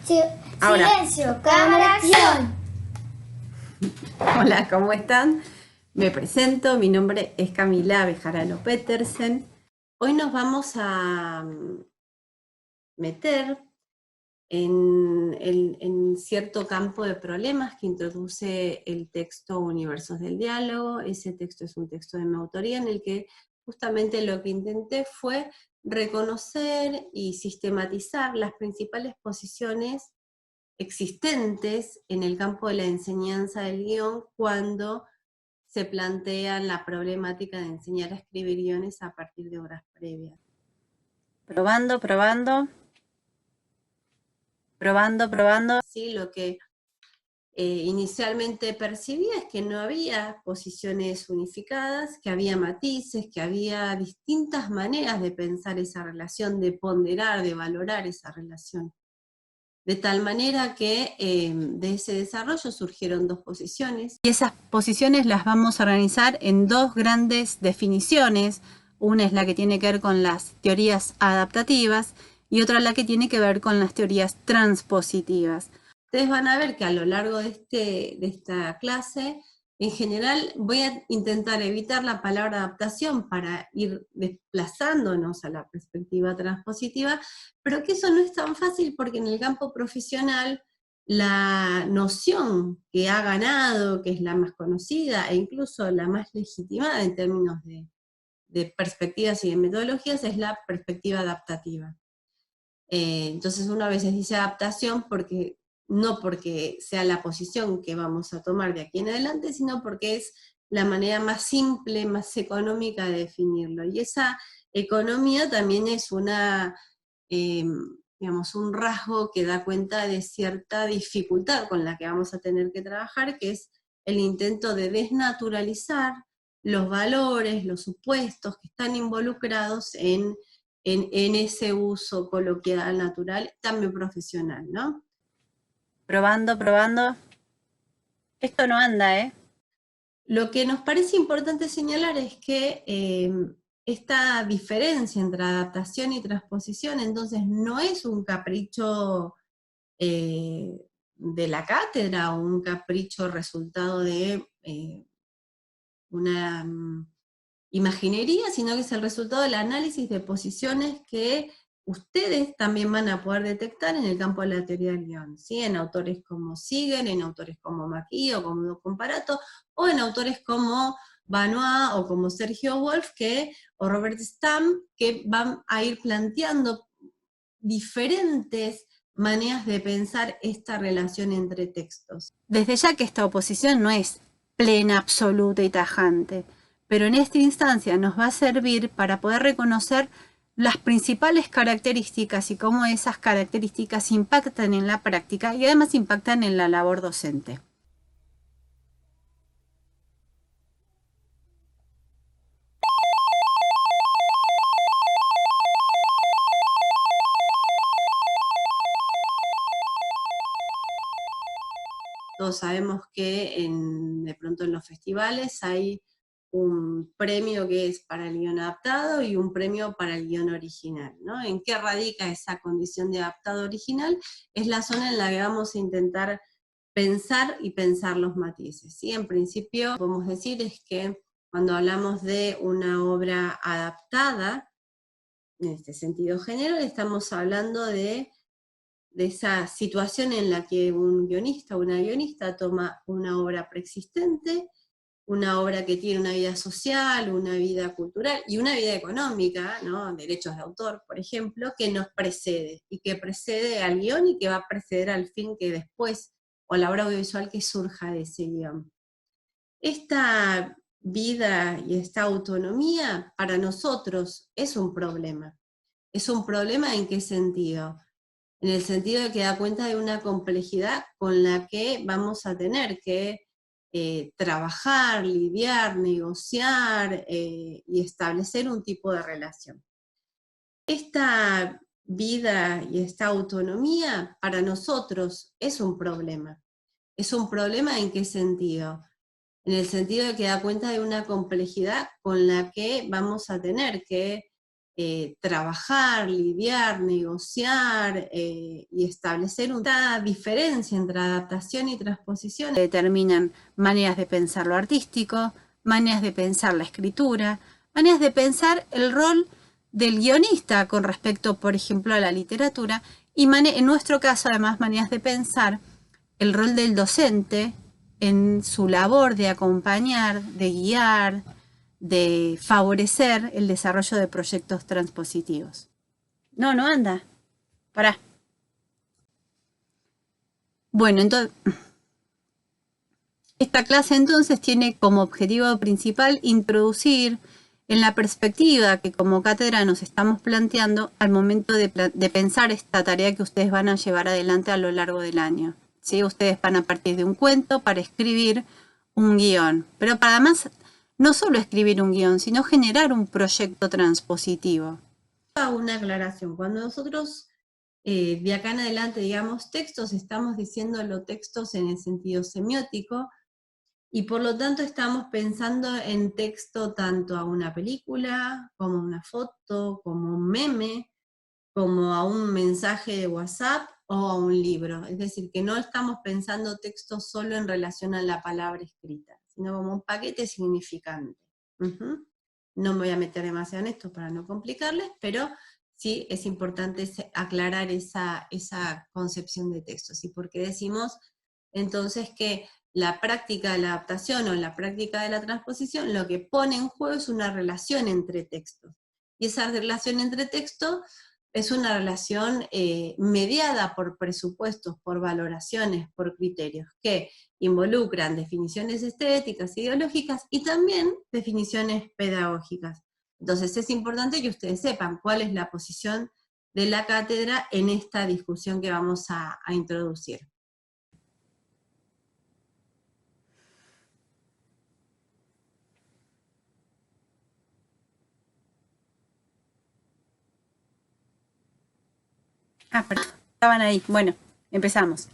Si- Ahora. Silencio, cámara, acción. Hola, ¿cómo están? Me presento, mi nombre es Camila Bejarano Petersen. Hoy nos vamos a meter en cierto campo de problemas que introduce el texto Universos del Diálogo. Ese texto es un texto de mi autoría en el que justamente lo que intenté fue reconocer y sistematizar las principales posiciones existentes en el campo de la enseñanza del guión cuando se plantea la problemática de enseñar a escribir guiones a partir de obras previas. Probando, probando. Probando, probando. Sí, lo que inicialmente percibía es que no había posiciones unificadas, que había matices, que había distintas maneras de pensar esa relación, de ponderar, de valorar esa relación. De tal manera que de ese desarrollo surgieron dos posiciones. Y esas posiciones las vamos a organizar en dos grandes definiciones. Una es la que tiene que ver con las teorías adaptativas y otra la que tiene que ver con las teorías transpositivas. Ustedes van a ver que a lo largo de esta clase, en general voy a intentar evitar la palabra adaptación para ir desplazándonos a la perspectiva transpositiva, pero que eso no es tan fácil porque en el campo profesional la noción que ha ganado, que es la más conocida e incluso la más legitimada en términos de perspectivas y de metodologías, es la perspectiva adaptativa. Entonces uno a veces dice adaptación porque no porque sea la posición que vamos a tomar de aquí en adelante, sino porque es la manera más simple, más económica de definirlo. Y esa economía también es digamos, un rasgo que da cuenta de cierta dificultad con la que vamos a tener que trabajar, que es el intento de desnaturalizar los valores, los supuestos que están involucrados en ese uso coloquial, natural, también profesional, ¿no? Probando, probando. Esto no anda, ¿eh? Lo que nos parece importante señalar es que esta diferencia entre adaptación y transposición, entonces, no es un capricho de la cátedra o un capricho resultado de una imaginería, sino que es el resultado del análisis de posiciones que ustedes también van a poder detectar en el campo de la teoría del guión, ¿sí? En autores como Siegel, en autores como McKee o como Comparato, o en autores como Benoit o como Sergio Wolf, o Robert Stamm, que van a ir planteando diferentes maneras de pensar esta relación entre textos. Desde ya que esta oposición no es plena, absoluta y tajante, pero en esta instancia nos va a servir para poder reconocer las principales características y cómo esas características impactan en la práctica y además impactan en la labor docente. Todos sabemos que de pronto en los festivales hay un premio que es para el guión adaptado y un premio para el guión original, ¿no? ¿En qué radica esa condición de adaptado original? Es la zona en la que vamos a intentar pensar y pensar los matices, ¿sí? En principio, podemos decir es que cuando hablamos de una obra adaptada, en este sentido general, estamos hablando de esa situación en la que un guionista o una guionista toma una obra preexistente, una obra que tiene una vida social, una vida cultural y una vida económica, ¿no? Derechos de autor, por ejemplo, que nos precede, y que precede al guión y que va a preceder al film que después, o la obra audiovisual que surja de ese guión. Esta vida y esta autonomía para nosotros es un problema. ¿Es un problema en qué sentido? En el sentido de que da cuenta de una complejidad con la que vamos a tener que trabajar, lidiar, negociar y establecer un tipo de relación. Esta vida y esta autonomía para nosotros es un problema. ¿Es un problema en qué sentido? En el sentido de que da cuenta de una complejidad con la que vamos a tener que trabajar, lidiar, negociar y establecer una diferencia entre adaptación y transposición. Determinan maneras de pensar lo artístico, maneras de pensar la escritura, maneras de pensar el rol del guionista con respecto, por ejemplo, a la literatura, y en nuestro caso, además, maneras de pensar el rol del docente en su labor de acompañar, de guiar, de favorecer el desarrollo de proyectos transpositivos. No anda. Pará. Bueno, entonces, esta clase entonces tiene como objetivo principal introducir en la perspectiva que como cátedra nos estamos planteando al momento de pensar esta tarea que ustedes van a llevar adelante a lo largo del año. ¿Sí? Ustedes van a partir de un cuento para escribir un guión, pero para además no solo escribir un guión, sino generar un proyecto transpositivo. Una aclaración, cuando nosotros de acá en adelante digamos textos, estamos diciéndolo textos en el sentido semiótico, y por lo tanto estamos pensando en texto tanto a una película, como una foto, como un meme, como a un mensaje de WhatsApp o a un libro. Es decir, que no estamos pensando texto solo en relación a la palabra escrita, sino como un paquete significante. No me voy a meter demasiado en esto para no complicarles, pero sí es importante aclarar esa concepción de textos. ¿Y por qué decimos entonces que la práctica de la adaptación o la práctica de la transposición lo que pone en juego es una relación entre textos? Y esa relación entre textos es una relación mediada por presupuestos, por valoraciones, por criterios, que involucran definiciones estéticas, ideológicas y también definiciones pedagógicas. Entonces es importante que ustedes sepan cuál es la posición de la cátedra en esta discusión que vamos a introducir. Perdón, estaban ahí. Bueno, empezamos.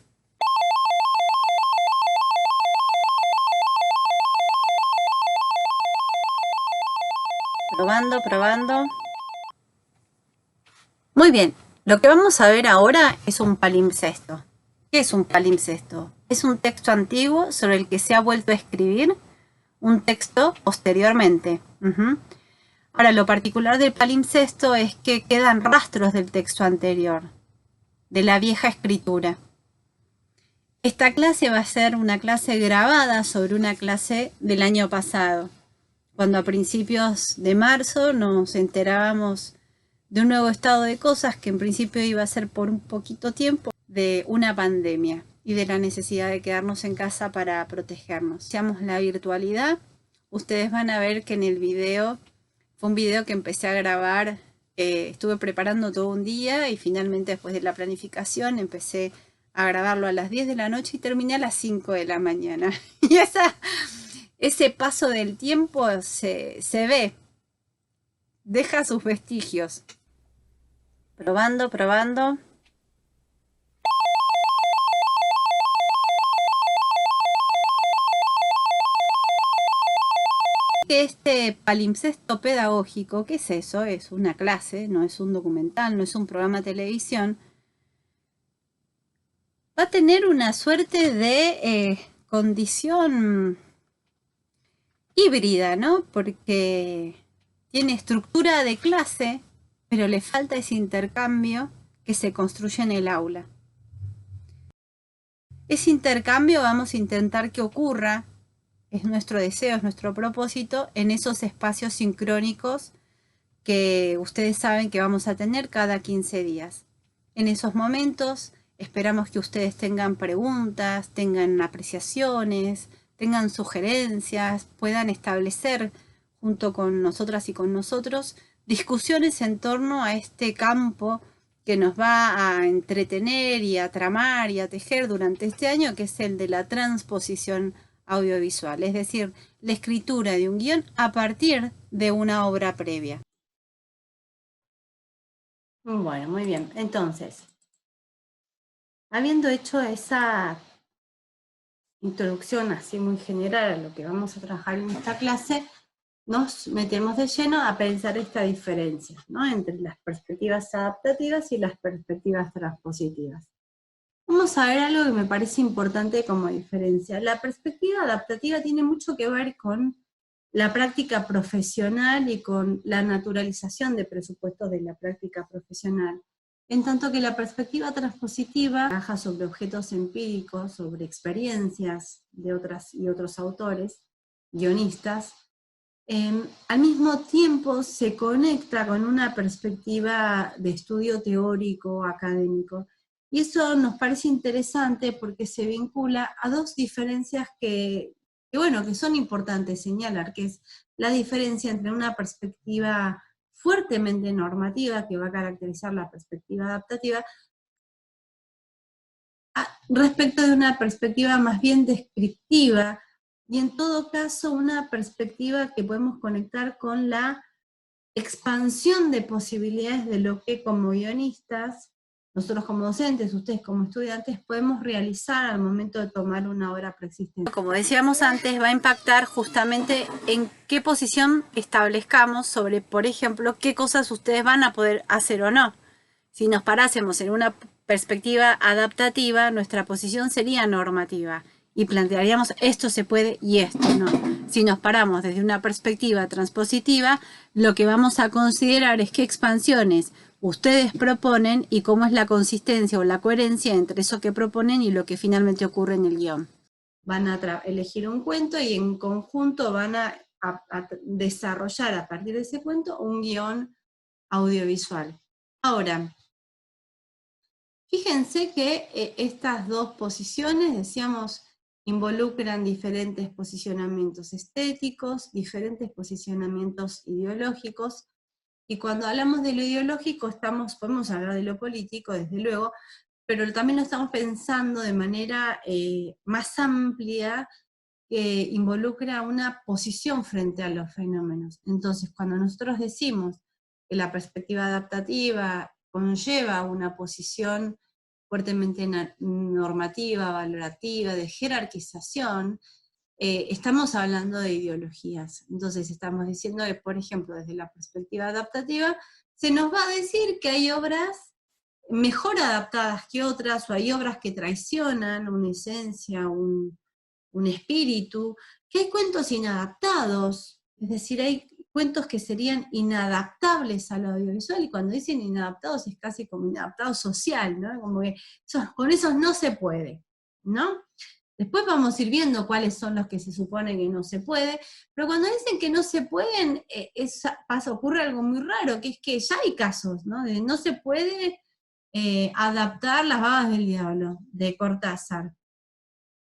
Probando. Muy bien, lo que vamos a ver ahora es un palimpsesto. ¿Qué es un palimpsesto? Es un texto antiguo sobre el que se ha vuelto a escribir un texto posteriormente. Ahora, lo particular del palimpsesto es que quedan rastros del texto anterior, de la vieja escritura. Esta clase va a ser una clase grabada sobre una clase del año pasado, cuando a principios de marzo nos enterábamos de un nuevo estado de cosas que en principio iba a ser por un poquito tiempo, de una pandemia y de la necesidad de quedarnos en casa para protegernos. Iniciamos la virtualidad. Ustedes van a ver que en el video, fue un video que empecé a grabar, estuve preparando todo un día y finalmente después de la planificación empecé a grabarlo a las 10 de la noche y terminé a las 5 de la mañana. Y ese paso del tiempo se ve, deja sus vestigios. Probando. Este palimpsesto pedagógico, ¿qué es eso? Es una clase, no es un documental, no es un programa de televisión. Va a tener una suerte de condición híbrida, ¿no? Porque tiene estructura de clase, pero le falta ese intercambio que se construye en el aula. Ese intercambio vamos a intentar que ocurra, es nuestro deseo, es nuestro propósito, en esos espacios sincrónicos que ustedes saben que vamos a tener cada 15 días. En esos momentos esperamos que ustedes tengan preguntas, tengan apreciaciones, tengan sugerencias, puedan establecer junto con nosotras y con nosotros discusiones en torno a este campo que nos va a entretener y a tramar y a tejer durante este año, que es el de la transposición audiovisual, es decir, la escritura de un guión a partir de una obra previa. Bueno, muy bien. Entonces, habiendo hecho esa introducción así muy general a lo que vamos a trabajar en esta clase, nos metemos de lleno a pensar esta diferencia, ¿no?, entre las perspectivas adaptativas y las perspectivas transpositivas. Vamos a ver algo que me parece importante como diferencia. La perspectiva adaptativa tiene mucho que ver con la práctica profesional y con la naturalización de presupuestos de la práctica profesional, en tanto que la perspectiva transpositiva trabaja sobre objetos empíricos, sobre experiencias de otras y otros autores, guionistas. Al mismo tiempo se conecta con una perspectiva de estudio teórico, académico, y eso nos parece interesante porque se vincula a dos diferencias que son importantes señalar, que es la diferencia entre una perspectiva fuertemente normativa, que va a caracterizar la perspectiva adaptativa, respecto de una perspectiva más bien descriptiva, y en todo caso una perspectiva que podemos conectar con la expansión de posibilidades de lo que como guionistas, nosotros como docentes, ustedes como estudiantes, podemos realizar al momento de tomar una obra preexistente. Como decíamos antes, va a impactar justamente en qué posición establezcamos sobre, por ejemplo, qué cosas ustedes van a poder hacer o no. Si nos parásemos en una perspectiva adaptativa, nuestra posición sería normativa y plantearíamos esto se puede y esto no. Si nos paramos desde una perspectiva transpositiva, lo que vamos a considerar es qué expansiones ustedes proponen y cómo es la consistencia o la coherencia entre eso que proponen y lo que finalmente ocurre en el guión. Van a elegir un cuento y en conjunto van a desarrollar a partir de ese cuento un guión audiovisual. Ahora, fíjense que estas dos posiciones, decíamos, involucran diferentes posicionamientos estéticos, diferentes posicionamientos ideológicos, y cuando hablamos de lo ideológico podemos hablar de lo político, desde luego, pero también lo estamos pensando de manera más amplia, que involucra una posición frente a los fenómenos. Entonces, cuando nosotros decimos que la perspectiva adaptativa conlleva una posición fuertemente normativa, valorativa, de jerarquización, estamos hablando de ideologías. Entonces estamos diciendo que, por ejemplo, desde la perspectiva adaptativa, se nos va a decir que hay obras mejor adaptadas que otras, o hay obras que traicionan una esencia, un espíritu, que hay cuentos inadaptados, es decir, hay cuentos que serían inadaptables al audiovisual, y cuando dicen inadaptados es casi como inadaptado social, ¿no? Como que con esos no se puede, ¿no? Después vamos a ir viendo cuáles son los que se supone que no se puede, pero cuando dicen que no se pueden, ocurre algo muy raro, que es que ya hay casos, ¿no? De no se puede adaptar Las babas del diablo, de Cortázar,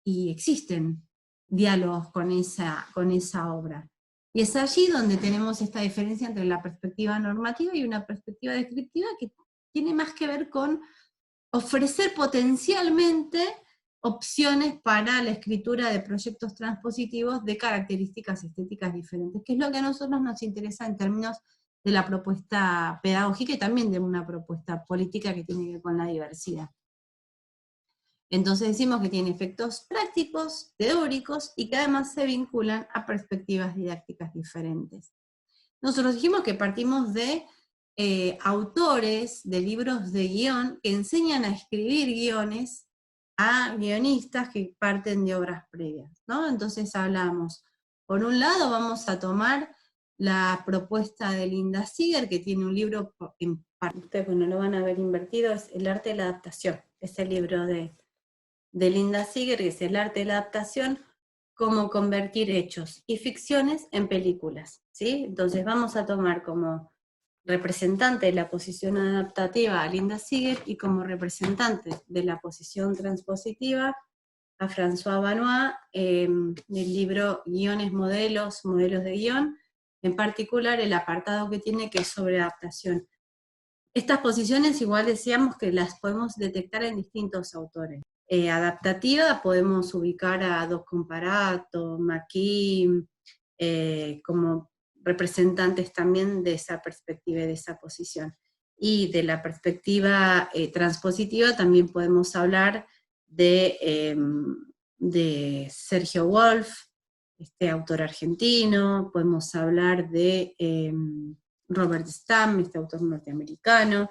y existen diálogos con esa obra. Y es allí donde tenemos esta diferencia entre la perspectiva normativa y una perspectiva descriptiva, que tiene más que ver con ofrecer potencialmente opciones para la escritura de proyectos transpositivos de características estéticas diferentes, que es lo que a nosotros nos interesa en términos de la propuesta pedagógica y también de una propuesta política que tiene que ver con la diversidad. Entonces decimos que tiene efectos prácticos, teóricos, y que además se vinculan a perspectivas didácticas diferentes. Nosotros dijimos que partimos de autores de libros de guión que enseñan a escribir guiones a guionistas que parten de obras previas, ¿no? Entonces hablamos, por un lado vamos a tomar la propuesta de Linda Seeger, que tiene un libro, ustedes no lo van a ver invertido, es El arte de la adaptación, es el libro de Linda Seeger, que es El arte de la adaptación, cómo convertir hechos y ficciones en películas, ¿sí? Entonces vamos a tomar como representante de la posición adaptativa a Linda Seeger, y como representante de la posición transpositiva a François Banois, del libro Guiones, modelos de guión, en particular el apartado que tiene, que es sobre adaptación. Estas posiciones, igual decíamos que las podemos detectar en distintos autores. Adaptativa podemos ubicar a Dos Comparato, McKean, como representantes también de esa perspectiva y de esa posición. Y de la perspectiva transpositiva también podemos hablar de Sergio Wolf, este autor argentino, podemos hablar de Robert Stam, este autor norteamericano,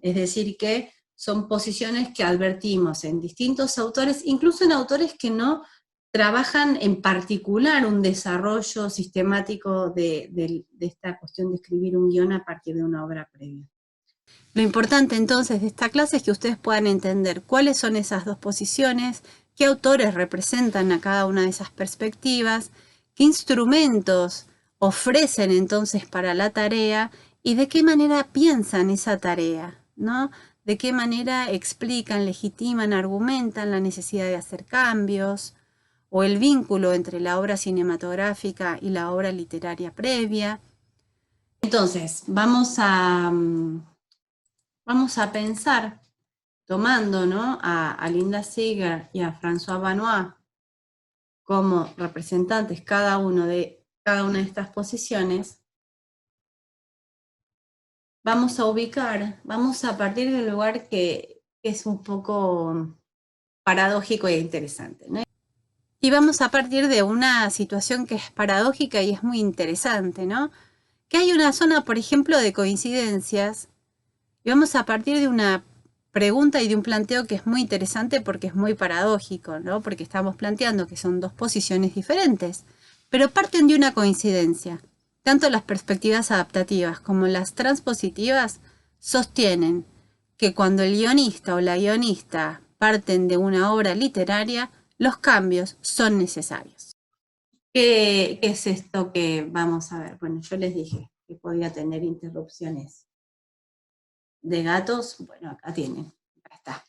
es decir que son posiciones que advertimos en distintos autores, incluso en autores que no trabajan en particular un desarrollo sistemático de esta cuestión de escribir un guión a partir de una obra previa. Lo importante entonces de esta clase es que ustedes puedan entender cuáles son esas dos posiciones, qué autores representan a cada una de esas perspectivas, qué instrumentos ofrecen entonces para la tarea y de qué manera piensan esa tarea, ¿no? De qué manera explican, legitiman, argumentan la necesidad de hacer cambios o el vínculo entre la obra cinematográfica y la obra literaria previa. Entonces, vamos a pensar, tomando, ¿no?, a Linda Seeger y a François Benoist como representantes cada una de estas posiciones, vamos a partir de un lugar que es un poco paradójico e interesante, ¿no? Y vamos a partir de una situación que es paradójica y es muy interesante, ¿no? Que hay una zona, por ejemplo, de coincidencias, y vamos a partir de una pregunta y de un planteo que es muy interesante porque es muy paradójico, ¿no? Porque estamos planteando que son dos posiciones diferentes, pero parten de una coincidencia. Tanto las perspectivas adaptativas como las transpositivas sostienen que cuando el guionista o la guionista parten de una obra literaria, los cambios son necesarios. ¿Qué es esto que vamos a ver? Bueno, yo les dije que podía tener interrupciones de gatos. Bueno, acá tienen, acá está.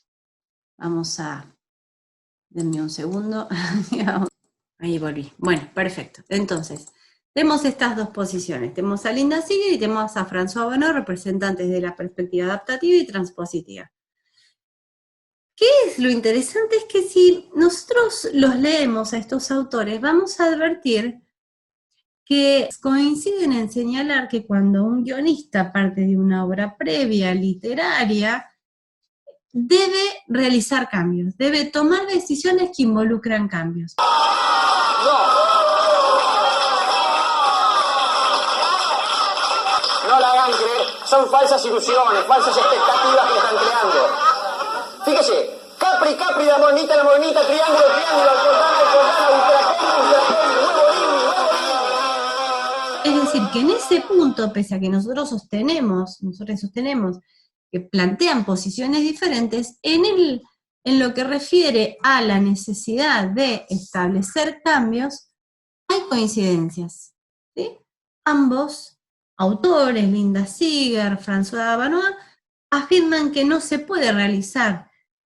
Vamos a, denme un segundo. Ahí volví. Bueno, perfecto. Entonces, tenemos estas dos posiciones. Tenemos a Linda Seeger y tenemos a François Benoist, representantes de la perspectiva adaptativa y transpositiva. ¿Qué es lo interesante? Es que si nosotros los leemos a estos autores, vamos a advertir que coinciden en señalar que cuando un guionista parte de una obra previa literaria, debe realizar cambios, debe tomar decisiones que involucran cambios. No la hagan creer, son falsas ilusiones, falsas expectativas que están creando. Fíjese, Capri, Capri, la morenita, triángulo, triángulo, al ultracón, nuevo Es decir, que en ese punto, pese a que nosotros sostenemos que plantean posiciones diferentes, en lo que refiere a la necesidad de establecer cambios, hay coincidencias, ¿sí? Ambos autores, Linda Seeger, François Benoist, afirman que no se puede realizar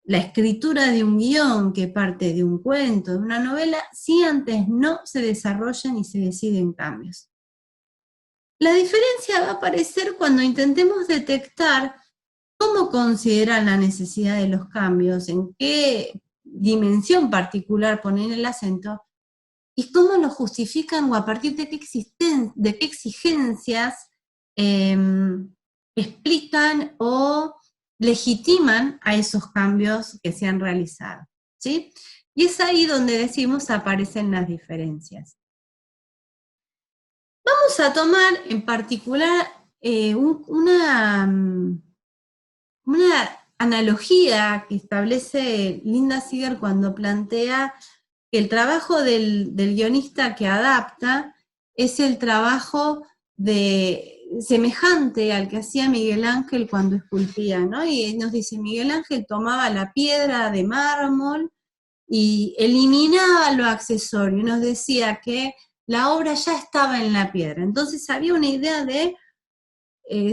la escritura de un guión que parte de un cuento, de una novela, si antes no se desarrollan y se deciden cambios. La diferencia va a aparecer cuando intentemos detectar cómo consideran la necesidad de los cambios, en qué dimensión particular ponen el acento, y cómo lo justifican o a partir de qué exigencias explican o legitiman a esos cambios que se han realizado, ¿sí? Y es ahí donde decimos aparecen las diferencias. Vamos a tomar en particular una analogía que establece Linda Seeger cuando plantea que el trabajo del guionista que adapta es el trabajo semejante al que hacía Miguel Ángel cuando esculpía, ¿no? Y nos dice, Miguel Ángel tomaba la piedra de mármol y eliminaba lo accesorio, y nos decía que la obra ya estaba en la piedra. Entonces había una idea de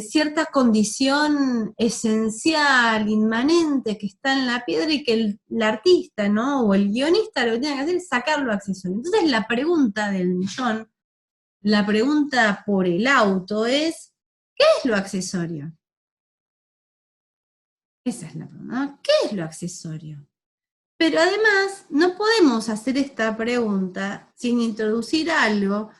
cierta condición esencial, inmanente, que está en la piedra y que el artista, ¿no?, o el guionista lo que tiene que hacer es sacar lo accesorio. Entonces la pregunta del millón, la pregunta por el auto es, ¿qué es lo accesorio? Esa es la pregunta, ¿no? ¿Qué es lo accesorio? Pero además, no podemos hacer esta pregunta sin introducir algo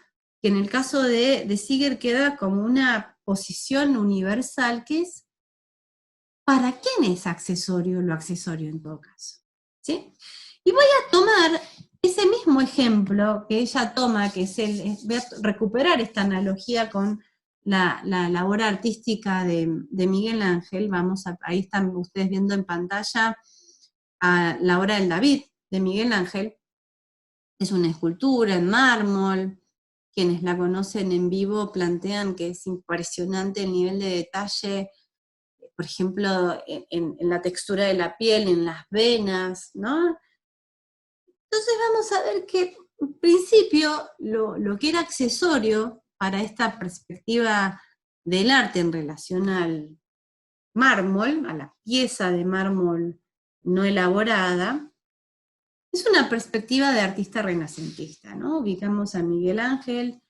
que en el caso de Seeger queda como una posición universal, que es, ¿para quién es accesorio lo accesorio en todo caso? ¿Sí? Y voy a tomar ese mismo ejemplo que ella toma, que es voy a recuperar esta analogía con la labor artística de Miguel Ángel, ahí están ustedes viendo en pantalla a la obra del David de Miguel Ángel. Es una escultura en mármol, quienes la conocen en vivo plantean que es impresionante el nivel de detalle, por ejemplo, en la textura de la piel, en las venas, ¿no? Entonces vamos a ver que, en principio, lo que era accesorio para esta perspectiva del arte en relación al mármol, a la pieza de mármol no elaborada, es una perspectiva de artista renacentista, ¿no? Ubicamos a Miguel Ángel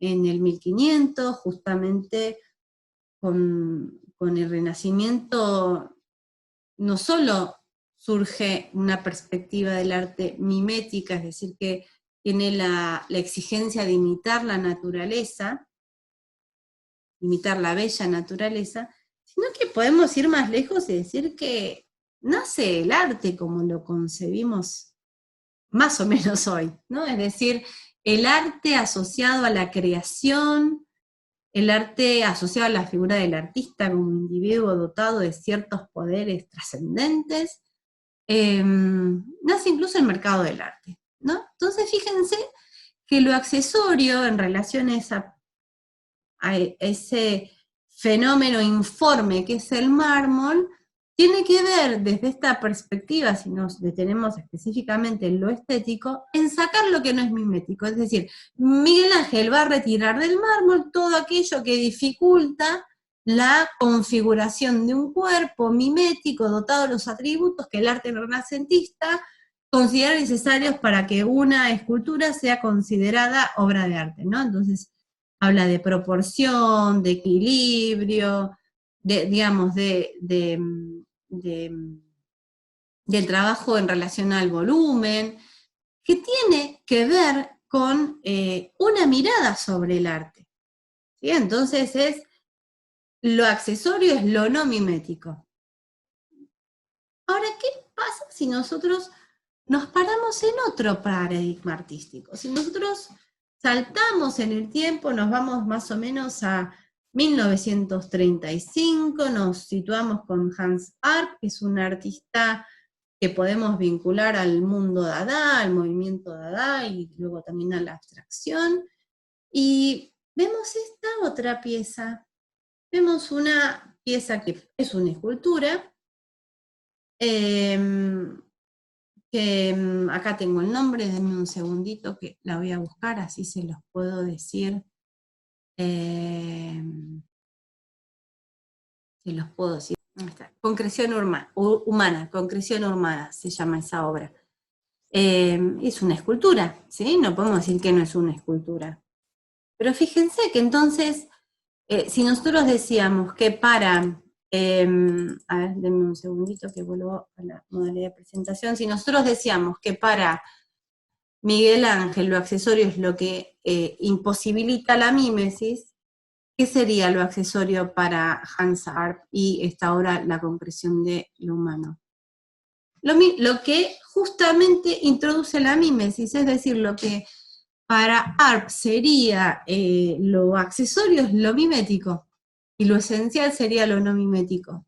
en el 1500, justamente con el Renacimiento, no solo surge una perspectiva del arte mimética, es decir, que tiene la exigencia de imitar la naturaleza, imitar la bella naturaleza, sino que podemos ir más lejos y decir que nace el arte como lo concebimos más o menos hoy, ¿no? Es decir, el arte asociado a la creación, el arte asociado a la figura del artista como individuo dotado de ciertos poderes trascendentes, nace incluso el mercado del arte, ¿no? Entonces fíjense que lo accesorio en relación a ese fenómeno informe que es el mármol, tiene que ver desde esta perspectiva, si nos detenemos específicamente en lo estético, en sacar lo que no es mimético. Es decir, Miguel Ángel va a retirar del mármol todo aquello que dificulta la configuración de un cuerpo mimético dotado de los atributos que el arte renacentista considera necesarios para que una escultura sea considerada obra de arte, ¿no? Entonces, habla de proporción, de equilibrio, digamos, del trabajo en relación al volumen, que tiene que ver con una mirada sobre el arte, ¿sí? Entonces lo accesorio es lo no mimético. Ahora, ¿qué pasa si nosotros nos paramos en otro paradigma artístico? Si nosotros saltamos en el tiempo, nos vamos más o menos a 1935, nos situamos con Hans Arp, que es un artista que podemos vincular al mundo Dada, al movimiento Dada, y luego también a la abstracción, y vemos esta otra pieza. Vemos una pieza que es una escultura, que acá tengo el nombre, denme un segundito que la voy a buscar, así se los puedo decir. Se los puedo decir. Ahí está. Concreción humana, concreción humana se llama esa obra. Es una escultura, ¿sí? No podemos decir que no es una escultura. Pero fíjense que entonces, si nosotros decíamos que para, a ver, denme un segundito que vuelvo a la modalidad de presentación, si nosotros decíamos que para Miguel Ángel lo accesorio es lo que imposibilita la mímesis, ¿qué sería lo accesorio para Hans Arp y esta obra, la concreción de lo humano? Lo que justamente introduce la mímesis, es decir, lo que para Arp sería lo accesorio es lo mimético, y lo esencial sería lo no mimético.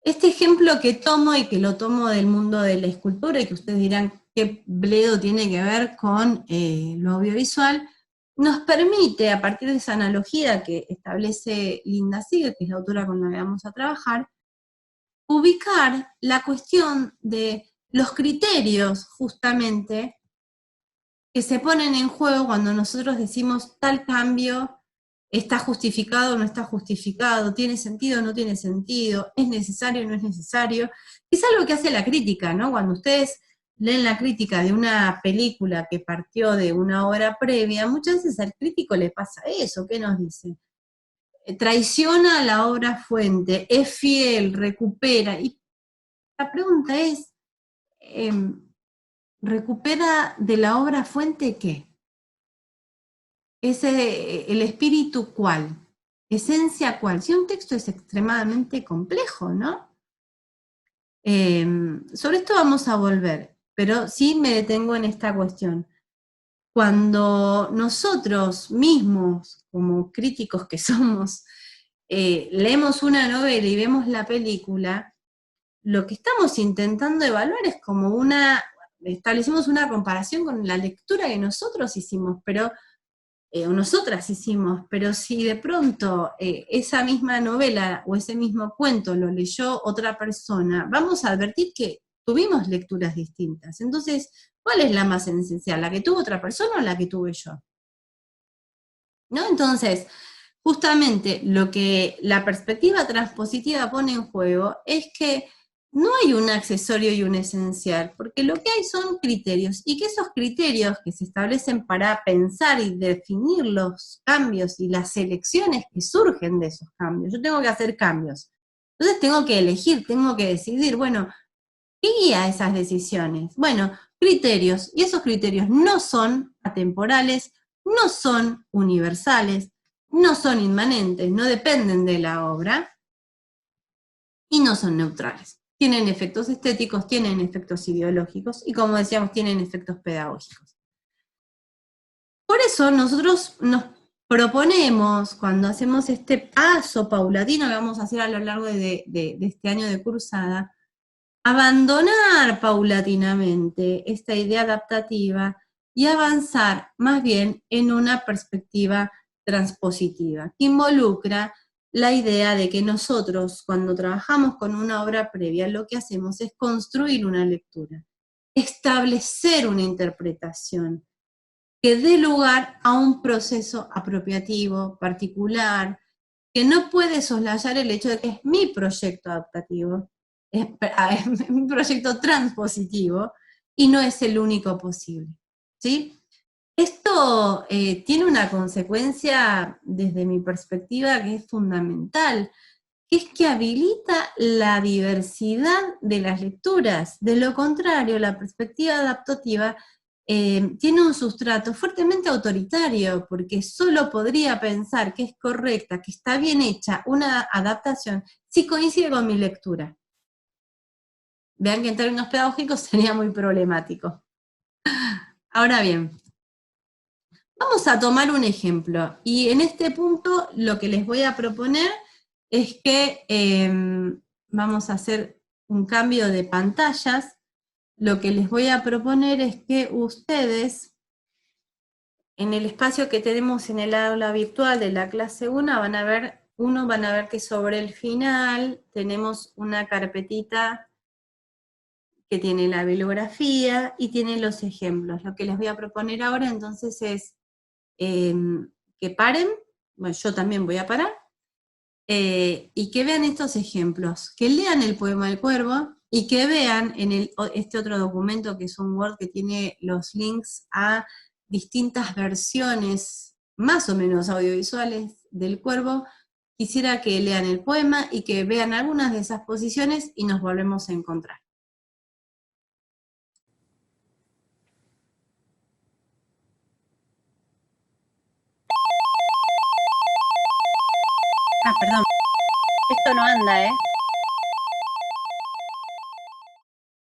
Este ejemplo que tomo, y que lo tomo del mundo de la escultura, y que ustedes dirán qué bledo tiene que ver con lo audiovisual, nos permite, a partir de esa analogía que establece Linda Seeger, que es la autora con la que vamos a trabajar, ubicar la cuestión de los criterios, justamente, que se ponen en juego cuando nosotros decimos tal cambio está justificado o no está justificado, tiene sentido o no tiene sentido, es necesario o no es necesario. Es algo que hace la crítica, ¿no? Cuando ustedes leen la crítica de una película que partió de una obra previa, muchas veces al crítico le pasa eso. ¿Qué nos dice? Traiciona la obra fuente, es fiel, recupera. Y la pregunta es, ¿recupera de la obra fuente qué? ¿El espíritu cuál? ¿Esencia cuál? Si un texto es extremadamente complejo, ¿no? Sobre esto vamos a volver. pero sí me detengo en esta cuestión. Cuando nosotros mismos, como críticos que somos, leemos una novela y vemos la película, lo que estamos intentando evaluar es como establecimos una comparación con la lectura que nosotros hicimos, o nosotras hicimos, pero si de pronto esa misma novela o ese mismo cuento lo leyó otra persona, vamos a advertir que tuvimos lecturas distintas. Entonces, ¿cuál es la más esencial? ¿La que tuvo otra persona o la que tuve yo? ¿No? Entonces, justamente lo que la perspectiva transpositiva pone en juego es que no hay un accesorio y un esencial, porque lo que hay son criterios, y que esos criterios que se establecen para pensar y definir los cambios y las elecciones que surgen de esos cambios. Yo tengo que hacer cambios. Entonces tengo que elegir, tengo que decidir, bueno, ¿qué guía esas decisiones? Bueno, criterios, y esos criterios no son atemporales, no son universales, no son inmanentes, no dependen de la obra, y no son neutrales. Tienen efectos estéticos, tienen efectos ideológicos, y como decíamos, tienen efectos pedagógicos. Por eso nosotros nos proponemos, cuando hacemos este paso paulatino que vamos a hacer a lo largo de este año de cursada, abandonar paulatinamente esta idea adaptativa y avanzar más bien en una perspectiva transpositiva, que involucra la idea de que nosotros, cuando trabajamos con una obra previa, lo que hacemos es construir una lectura, establecer una interpretación que dé lugar a un proceso apropiativo, particular, que no puede soslayar el hecho de que es mi proyecto adaptativo, es un proyecto transpositivo y no es el único posible, ¿sí? Esto tiene una consecuencia desde mi perspectiva que es fundamental, que es que habilita la diversidad de las lecturas. De lo contrario, la perspectiva adaptativa tiene un sustrato fuertemente autoritario, porque solo podría pensar que es correcta, que está bien hecha una adaptación, si coincide con mi lectura. Vean que en términos pedagógicos sería muy problemático. Ahora bien, vamos a tomar un ejemplo, y en este punto lo que les voy a proponer es que vamos a hacer un cambio de pantallas. Lo que les voy a proponer es que ustedes, en el espacio que tenemos en el aula virtual de la clase 1, van a ver que sobre el final tenemos una carpetita que tiene la bibliografía y tiene los ejemplos. Lo que les voy a proponer ahora entonces es que paren, bueno, yo también voy a parar, y que vean estos ejemplos, que lean el poema del cuervo y que vean en este otro documento que es un Word que tiene los links a distintas versiones más o menos audiovisuales del cuervo. Quisiera que lean el poema y que vean algunas de esas posiciones y nos volvemos a encontrar. Ah, perdón. Esto no anda, ¿eh?